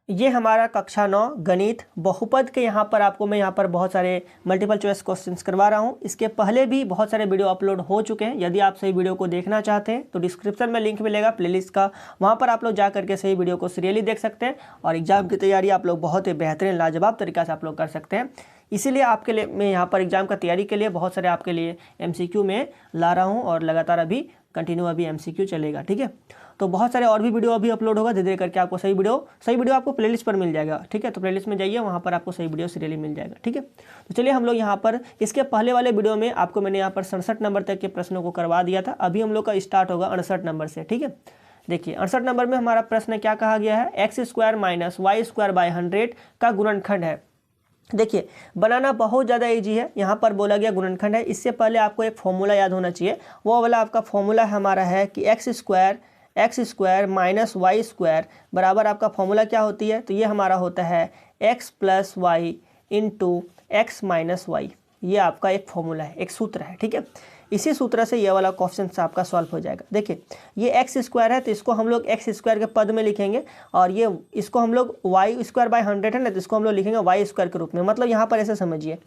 ये हमारा कक्षा 9 गणित बहुपद के यहाँ पर आपको मैं यहाँ पर बहुत सारे मल्टीपल चॉइस क्वेश्चंस करवा रहा हूँ। इसके पहले भी बहुत सारे वीडियो अपलोड हो चुके हैं। यदि आप सही वीडियो को देखना चाहते हैं तो डिस्क्रिप्शन में लिंक मिलेगा प्लेलिस्ट का, वहाँ पर आप लोग जा करके सही वीडियो को सीरियली देख सकते हैं और एग्जाम की तैयारी आप लोग बहुत ही बेहतरीन लाजवाब तरीका से आप लोग कर सकते हैं। इसीलिए आपके लिए मैं यहाँ पर एग्जाम का तैयारी के लिए बहुत सारे आपके लिए MCQ में ला रहा हूँ और लगातार अभी कंटिन्यू अभी MCQ चलेगा। ठीक है, तो बहुत सारे और भी वीडियो अभी अपलोड होगा, धीरे धीरे करके आपको सही वीडियो आपको प्लेलिस्ट पर मिल जाएगा। ठीक है, तो प्लेलिस्ट में जाइए, वहाँ पर आपको सही वीडियो सीरियली मिल जाएगा। ठीक है, तो चलिए हम लोग यहाँ पर इसके पहले वाले वीडियो में आपको मैंने यहाँ पर 67 नंबर तक के प्रश्नों को करवा दिया था। अभी हम लोग का स्टार्ट होगा 68 नंबर से। ठीक है, देखिए 68 नंबर में हमारा प्रश्न क्या कहा गया है, x² - y² / 100 का गुणनखंड है। देखिए बनाना बहुत ज़्यादा ईजी है। यहाँ पर बोला गया गुणनखंड है। इससे पहले आपको एक फॉर्मूला याद होना चाहिए। वो वाला आपका फॉर्मूला हमारा है कि x² - y² बराबर आपका फॉर्मूला क्या होती है, तो ये हमारा होता है x + y × x - y। ये आपका एक फॉर्मूला है, एक सूत्र है। ठीक है, इसी सूत्र से ये वाला क्वेश्चन आपका सॉल्व हो जाएगा। देखिए ये x² है तो इसको हम लोग x² के पद में लिखेंगे और ये इसको हम लोग y² / 100 है ना, तो इसको हम लोग लिखेंगे y² के रूप में। मतलब यहाँ पर ऐसे समझिए,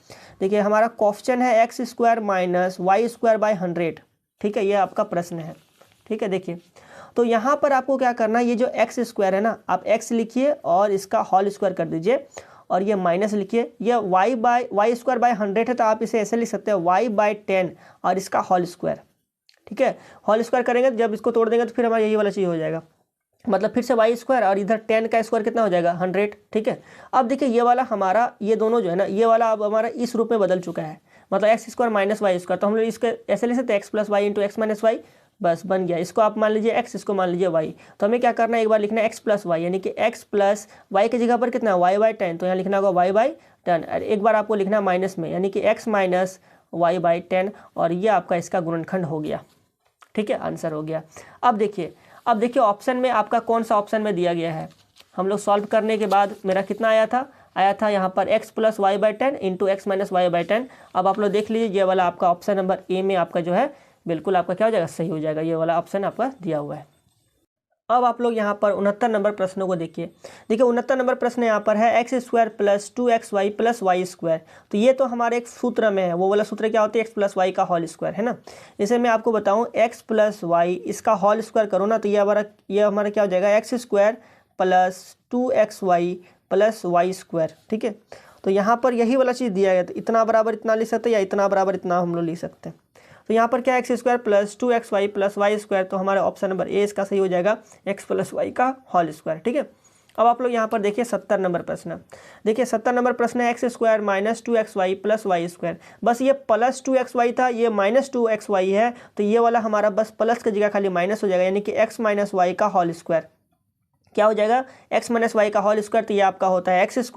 देखिए हमारा क्वेश्चन है x² - y² / 100। ठीक है, ये आपका प्रश्न है। ठीक है, देखिए तो यहाँ पर आपको क्या करना है, ये जो x² है ना, आप x लिखिए और इसका होल स्क्वायर कर दीजिए और ये माइनस लिखिए। ये y² / 100 है तो आप इसे ऐसे लिख सकते हैं y/10 और इसका होल स्क्वायर। ठीक है, होल स्क्वायर करेंगे जब इसको तोड़ देंगे तो फिर हमारा यही वाला चीज़ हो जाएगा। मतलब फिर से y² और इधर 10 का स्क्वायर कितना हो जाएगा 100। ठीक है, अब देखिए ये वाला हमारा ये दोनों जो है ना, ये वाला अब हमारा इस रूप में बदल चुका है। मतलब x² - y², तो हम लोग इसके ऐसे लिख सकते हैं x + y × x - y। बस बन गया। इसको आप मान लीजिए x, इसको मान लीजिए y। तो हमें क्या करना है, एक बार लिखना है x + y, यानी कि x + y की जगह पर कितना y/10, तो यहाँ लिखना होगा y/10। और एक बार आपको लिखना है माइनस में, यानी कि x - y/10 और ये आपका इसका गुणनखंड हो गया। ठीक है, आंसर हो गया। अब देखिए ऑप्शन में आपका कौन सा ऑप्शन में दिया गया है। हम लोग सॉल्व करने के बाद मेरा कितना आया था यहाँ पर x + y/10 × x - y/10। अब आप लोग देख लीजिए, ये वाला आपका ऑप्शन नंबर ए में आपका जो है बिल्कुल आपका क्या हो जाएगा, सही हो जाएगा। ये वाला ऑप्शन आपका दिया हुआ है। अब आप लोग यहाँ पर 69 नंबर प्रश्नों को देखिए। 69 नंबर प्रश्न यहाँ पर है x² + 2xy + y²। तो ये तो हमारे एक सूत्र में है। वो वाला सूत्र क्या होता है, x + y का होल स्क्वायर है ना। इसे मैं आपको बताऊँ, x + y इसका होल स्क्वायर करो ना, तो ये हमारा क्या हो जाएगा, x² + 2xy + y²। ठीक है, तो यहाँ पर यही वाला चीज़ दिया गया। तो इतना बराबर इतना लिख सकते हैं या इतना बराबर इतना हम लोग लिख सकते हैं। तो यहाँ पर क्या x² + 2xy + y², तो हमारा ऑप्शन नंबर ए इसका सही हो जाएगा, x + y का होल स्क्वायर। ठीक है, अब आप लोग यहाँ पर देखिए 70 नंबर प्रश्न। देखिए 70 नंबर प्रश्न है x² - 2xy + y²। बस ये +2xy था, ये -2xy है, तो ये वाला हमारा बस प्लस की जगह खाली माइनस हो जाएगा, यानी कि x - y का होल स्क्वायर क्या हो जाएगा, x - y का होल स्क्वायर। तो ये आपका होता है x² -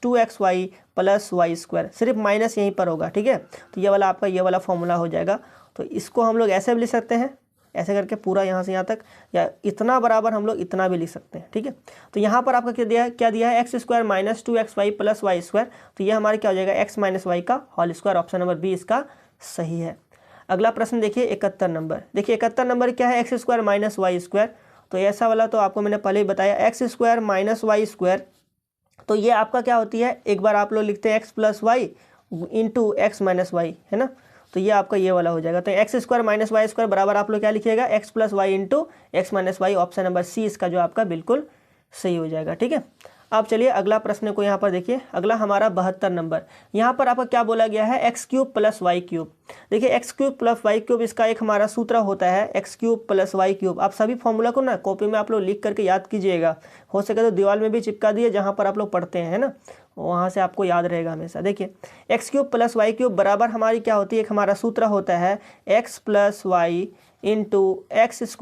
2xy + y²। सिर्फ माइनस यहीं पर होगा। ठीक है, तो ये वाला आपका ये वाला फॉर्मूला हो जाएगा। तो इसको हम लोग ऐसे भी लिख सकते हैं, ऐसे करके पूरा यहाँ से यहाँ तक, या इतना बराबर हम लोग इतना भी लिख सकते हैं। ठीक है, तो यहाँ पर आपका क्या दिया है, x² - 2xy + y²। तो ये हमारा क्या हो जाएगा, x - y का whole square. Option number B इसका सही है। अगला प्रश्न देखिए 71 नंबर। देखिए 71 नंबर क्या है, x² - y²। तो ऐसा वाला तो आपको मैंने पहले ही बताया, x² - y²। तो ये आपका क्या होती है, एक बार आप लोग लिखते हैं x + y × x - y है ना। तो ये आपका ये वाला हो जाएगा। तो x² - y² बराबर आप लोग क्या लिखिएगा, x + y × x - y। Option number C इसका जो आपका बिल्कुल सही हो जाएगा। ठीक है, अब चलिए अगला प्रश्न को यहाँ पर देखिए। अगला हमारा 72 नंबर। यहाँ पर आपका क्या बोला गया है, x³ + y³। देखिए x³ + y³ इसका एक हमारा सूत्र होता है x³ + y³। आप सभी फॉर्मूला को ना कॉपी में आप लोग लिख करके याद कीजिएगा। हो सके तो दीवार में भी चिपका दिए, जहाँ पर आप लोग पढ़ते हैं ना, वहाँ से आपको याद रहेगा हमेशा। देखिए x³ + y³ बराबर हमारी क्या होती है, एक हमारा सूत्र होता है x + y × x² -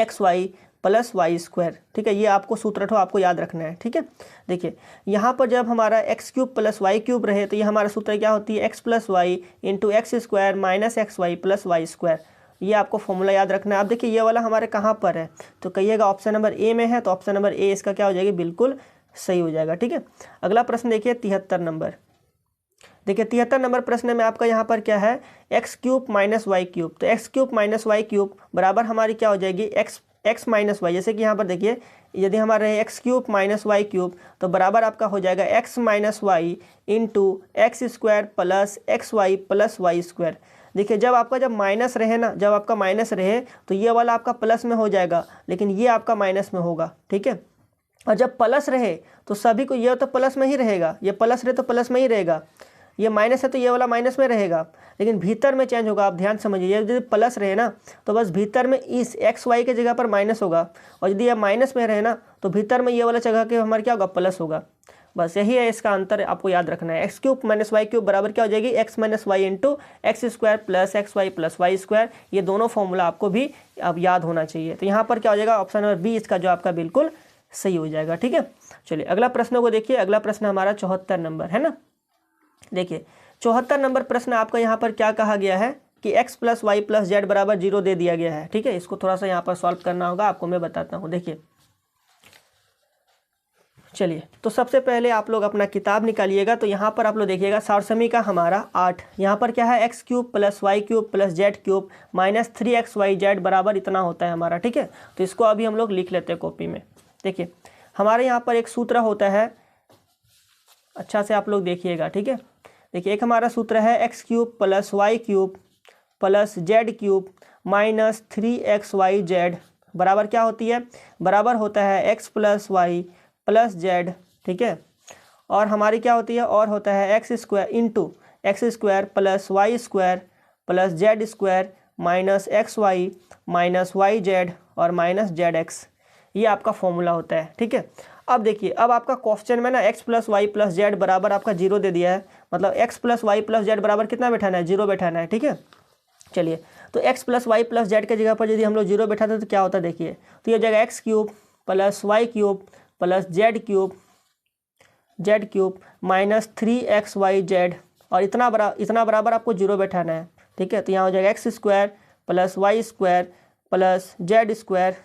xy + y²। ठीक है, ये आपको सूत्र आपको याद रखना है। ठीक है, देखिए यहाँ पर जब हमारा x³ + y³ रहे, तो ये हमारा सूत्र क्या होती है, x + y × x² - xy + y²। ये आपको फॉर्मूला याद रखना है। अब देखिए ये वाला हमारे कहाँ पर है, तो कहिएगा ऑप्शन नंबर ए में है। तो ऑप्शन नंबर ए इसका क्या हो जाएगी, बिल्कुल सही हो जाएगा। ठीक है, अगला प्रश्न देखिए 73 नंबर। देखिए 73 नंबर प्रश्न में आपका यहाँ पर क्या है, x³ - y³। तो x³ - y³ बराबर हमारी क्या हो जाएगी, x एक्स माइनस वाई, जैसे कि यहाँ पर देखिए यदि हमारा रहे X cube minus Y cube तो बराबर आपका हो जाएगा X minus Y into X square plus X Y plus Y square. देखिए जब आपका जब माइनस रहे ना, जब आपका माइनस रहे तो ये वाला आपका प्लस में हो जाएगा, लेकिन ये आपका माइनस में होगा, ठीक है। और जब प्लस रहे तो सभी को, ये तो प्लस में ही रहेगा, ये प्लस रहे तो प्लस में ही रहेगा, ये माइनस है तो ये वाला माइनस में रहेगा, लेकिन भीतर में चेंज होगा। आप ध्यान समझिए, यदि प्लस रहे ना तो बस भीतर में इस एक्स वाई के जगह पर माइनस होगा, और यदि ये माइनस में रहे ना तो भीतर में ये वाला जगह के हमारे क्या होगा, प्लस होगा। बस यही है इसका अंतर, आपको याद रखना है। X cube minus Y cube बराबर क्या हो जाएगी, X minus Y into X square plus X Y plus Y square. ये दोनों फॉर्मूला आपको भी अब याद होना चाहिए। तो यहाँ पर क्या हो जाएगा, ऑप्शन नंबर बी इसका जो आपका बिल्कुल सही हो जाएगा, ठीक है। चलिए अगला प्रश्न को देखिए। अगला प्रश्न हमारा 74 नंबर है ना। देखिए 74 नंबर प्रश्न आपका यहाँ पर क्या कहा गया है कि x plus Y plus Z बराबर 0 दे दिया गया है, ठीक है। इसको थोड़ा सा यहाँ पर सॉल्व करना होगा, आपको मैं बताता हूँ। देखिए चलिए, तो सबसे पहले आप लोग अपना किताब निकालिएगा। तो यहाँ पर आप लोग देखिएगा सारसमी का हमारा 8, यहाँ पर क्या है X cube plus Y cube plus Z cube minus 3xyz बराबर इतना होता है हमारा, ठीक है। तो इसको अभी हम लोग लिख लेते हैं कॉपी में। देखिए हमारे यहाँ पर एक सूत्र होता है, अच्छा से आप लोग देखिएगा, ठीक है। देखिए एक हमारा सूत्र है X cube plus Y cube plus Z cube minus 3xyz बराबर क्या होती है, बराबर होता है x plus Y plus Z, ठीक है। और हमारी क्या होती है, और होता है x square into X square plus Y square plus Z square minus X Y minus Y Z और माइनस जेड एक्स। ये आपका फॉर्मूला होता है, ठीक है। अब देखिए, अब आपका क्वेश्चन में ना X plus Y plus Z बराबर आपका 0 दे दिया है, मतलब X plus Y plus Z बराबर कितना बैठाना है, 0 बैठाना है, ठीक है। चलिए तो X plus Y plus Z के जगह पर यदि हम लोग 0 बैठाते तो क्या होता है, देखिए तो ये जगह X cube plus Y cube plus Z cube minus 3xyz और इतना बराबर आपको 0 बैठाना है, ठीक है। तो यहाँ हो जाएगा x square plus Y square plus Z square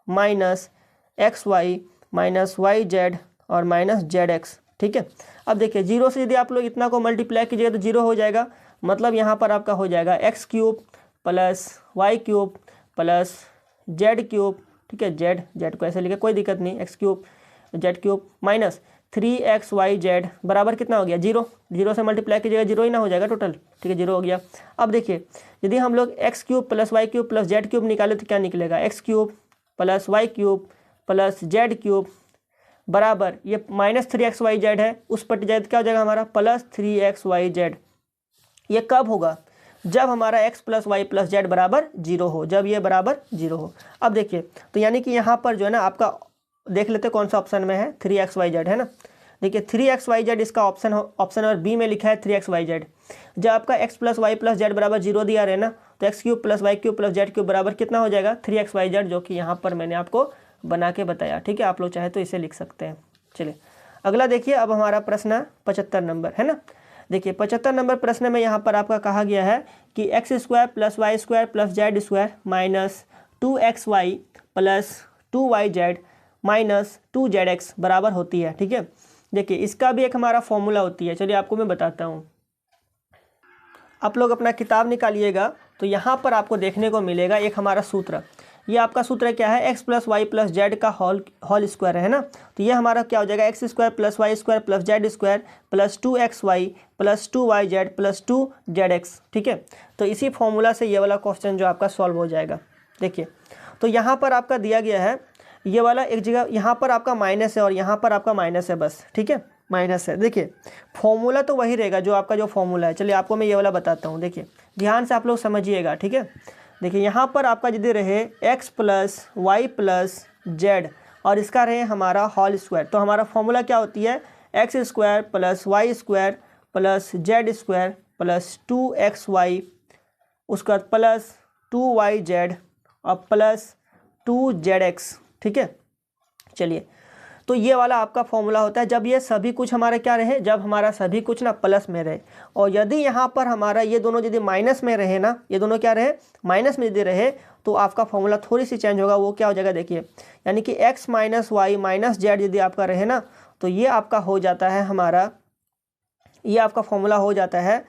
minus X Y minus Y Z और माइनस जेड एक्स, ठीक है। अब देखिए 0 से यदि आप लोग इतना को मल्टीप्लाई कीजिएगा तो 0 हो जाएगा, मतलब यहाँ पर आपका हो जाएगा X cube plus Y cube plus Z cube, ठीक है। जेड को ऐसे लिखे कोई दिक्कत नहीं, X cube Z cube minus 3xyz बराबर कितना हो गया, 0 से मल्टीप्लाई कीजिएगा 0 ही ना हो जाएगा टोटल, ठीक है, 0 हो गया। अब देखिए यदि हम लोग X cube plus Y cube plus Z cube निकाले तो क्या निकलेगा, X cube plus Y cube plus Z cube बराबर ये माइनस 3xyz है, उस पर जाए तो क्या हो जाएगा हमारा प्लस 3xyz। ये कब होगा, जब हमारा x plus Y plus Z बराबर 0 हो, जब ये बराबर 0 हो। अब देखिए तो यानी कि यहाँ पर जो है ना आपका देख लेते कौन सा ऑप्शन में है, 3xyz है ना। देखिए 3xyz इसका ऑप्शन नंबर बी में लिखा है 3xyz। जब आपका x plus Y plus Z बराबर 0 दिया रहे ना तो x cube plus Y cube plus Z cube बराबर कितना हो जाएगा 3xyz, जो कि यहाँ पर मैंने आपको बना के बताया, ठीक है। आप लोग चाहे तो इसे लिख सकते हैं। चलिए अगला देखिए, अब हमारा प्रश्न 75 नंबर है ना। देखिए 75 नंबर प्रश्न में यहाँ पर आपका कहा गया है कि x square plus Y square plus Z square minus 2xy plus 2yz minus 2zx बराबर होती है, ठीक है। देखिए इसका भी एक हमारा फॉर्मूला होती है, चलिए आपको मैं बताता हूँ। आप लोग अपना किताब निकालिएगा तो यहाँ पर आपको देखने को मिलेगा एक हमारा सूत्र। ये आपका सूत्र क्या है, x plus Y plus z का होल स्क्वायर है ना। तो ये हमारा क्या हो जाएगा, x square plus Y square plus Z square plus 2xy plus 2yz plus 2zx, ठीक है। तो इसी फॉर्मूला से ये वाला क्वेश्चन जो आपका सॉल्व हो जाएगा। देखिए तो यहाँ पर आपका दिया गया है ये वाला एक जगह, यहाँ पर आपका माइनस है और यहाँ पर आपका माइनस है, बस, ठीक है, माइनस है। देखिए फॉर्मूला तो वही रहेगा जो आपका जो फॉर्मूला है। चलिए आपको मैं ये वाला बताता हूँ, देखिए ध्यान से आप लोग समझिएगा, ठीक है। देखिए यहाँ पर आपका यदि रहे x plus Y plus z और इसका रहे हमारा होल स्क्वायर, तो हमारा फॉर्मूला क्या होती है, x square plus Y square plus Z square plus 2xy उसके बाद प्लस 2yz और प्लस 2zx, ठीक है। चलिए तो ये वाला आपका फॉर्मूला होता है जब ये सभी कुछ हमारा क्या रहे, जब हमारा सभी कुछ ना प्लस में रहे। और यदि यहाँ पर हमारा ये दोनों यदि माइनस में रहे ना, ये दोनों क्या रहे, माइनस में यदि रहे, तो आपका फॉर्मूला थोड़ी सी चेंज होगा। वो क्या हो जाएगा, देखिए यानी कि x minus y minus z यदि आपका रहे ना तो ये आपका हो जाता है हमारा, ये आपका फॉर्मूला हो जाता है,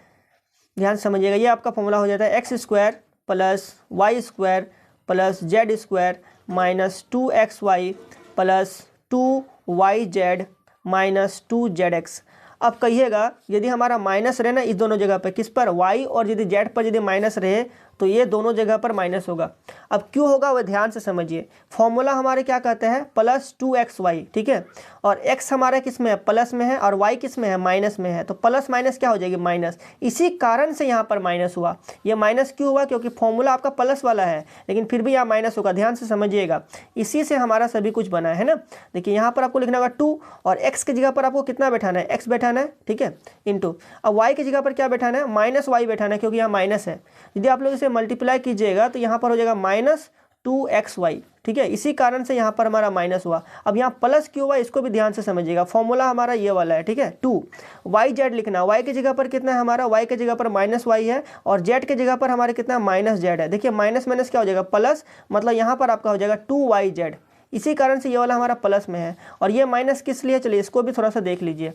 ध्यान समझिएगा, ये आपका फॉर्मूला हो जाता है x square plus Y square plus Z square minus 2xy plus 2yz minus 2zx। अब कहिएगा यदि हमारा माइनस रहे ना इस दोनों जगह पे, किस पर, y और यदि z पर यदि माइनस रहे तो ये दोनों जगह पर माइनस होगा। अब क्यों होगा वह ध्यान से समझिए। फॉर्मूला हमारे क्या कहते हैं, प्लस 2xy, ठीक है, और x हमारा किस में है, प्लस में है, और y किस में है, माइनस में है, तो प्लस माइनस क्या हो जाएगी, माइनस। इसी कारण से यहाँ पर माइनस हुआ। ये माइनस क्यों हुआ, क्योंकि फॉर्मूला आपका प्लस वाला है लेकिन फिर भी यहाँ माइनस होगा, ध्यान से समझिएगा। इसी से हमारा सभी कुछ बना है ना। देखिए यहाँ पर आपको लिखना होगा 2 और x की जगह पर आपको कितना बैठाना है, x बैठाना है, ठीक है, इंटू अब y की जगह पर क्या बैठाना है, माइनस y बैठाना है, क्योंकि यहाँ माइनस है। यदि आप लोग इसे मल्टीप्लाई कीजिएगा तो यहाँ पर हो जाएगा माइनस 2xy, ठीक है, इसी कारण से यहाँ पर हमारा माइनस हुआ। अब यहाँ प्लस क्यों हुआ इसको भी ध्यान से समझिएगा। फॉर्मूला हमारा ये वाला है, ठीक है, 2yz लिखना, y की जगह पर कितना है हमारा, y की जगह पर माइनस y है और z की जगह पर हमारे कितना माइनस z है। देखिए माइनस माइनस क्या हो जाएगा, प्लस, मतलब यहाँ पर आपका हो जाएगा 2yz। इसी कारण से ये वाला हमारा प्लस में है और ये माइनस किस लिए, चलिए इसको भी थोड़ा सा देख लीजिए।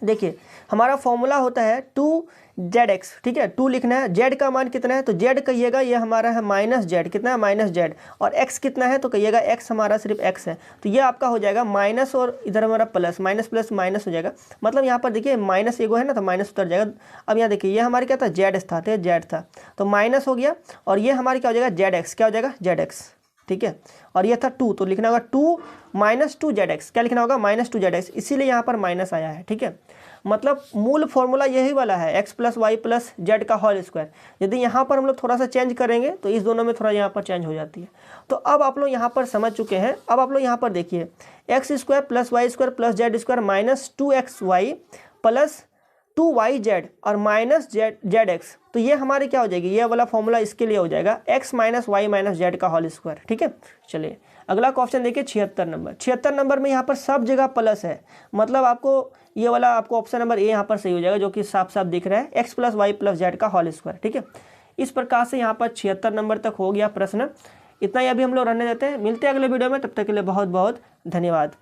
देखिए हमारा फॉर्मूला होता है 2zx, ठीक है, 2 लिखना है, z का मान कितना है तो z कहिएगा ये हमारा है माइनस z, कितना है माइनस z, और x कितना है तो कहिएगा x हमारा सिर्फ x है। तो ये आपका हो जाएगा माइनस और इधर हमारा प्लस, माइनस प्लस माइनस हो जाएगा। मतलब यहाँ पर देखिए माइनस एगो है ना तो माइनस उतर जाएगा। अब यहाँ देखिए ये हमारे क्या था, z था, तो z था तो माइनस हो गया और ये हमारे क्या हो जाएगा zx, क्या हो जाएगा zx, ठीक है, और ये था 2 तो लिखना होगा 2 माइनस 2zx, क्या लिखना होगा माइनस 2zx, इसीलिए यहाँ पर माइनस आया है, ठीक है। मतलब मूल फॉर्मूला यही वाला है, x plus Y plus z का होल स्क्वायर। यदि यहाँ पर हम लोग थोड़ा सा चेंज करेंगे तो इस दोनों में थोड़ा यहाँ पर चेंज हो जाती है। तो अब आप लोग यहाँ पर समझ चुके हैं। अब आप लोग यहाँ पर देखिए x square plus Y square plus Z square minus 2xy plus 2yz और माइनस जेड एक्स, तो ये हमारे क्या हो जाएगी, ये वाला फॉर्मूला इसके लिए हो जाएगा x minus y minus z का होल स्क्वायर, ठीक है। चलिए अगला क्वेश्चन देखिए 76 नंबर। 76 नंबर में यहाँ पर सब जगह प्लस है, मतलब आपको ये वाला आपको ऑप्शन नंबर ए यहाँ पर सही हो जाएगा, जो कि साफ साफ दिख रहा है, x plus Y plus z का होल स्क्वायर, ठीक है। इस प्रकार से यहाँ पर 76 नंबर तक हो गया प्रश्न। इतना ही अभी हम लोग रहने देते हैं, मिलते हैं अगले वीडियो में, तब तक के लिए बहुत बहुत धन्यवाद।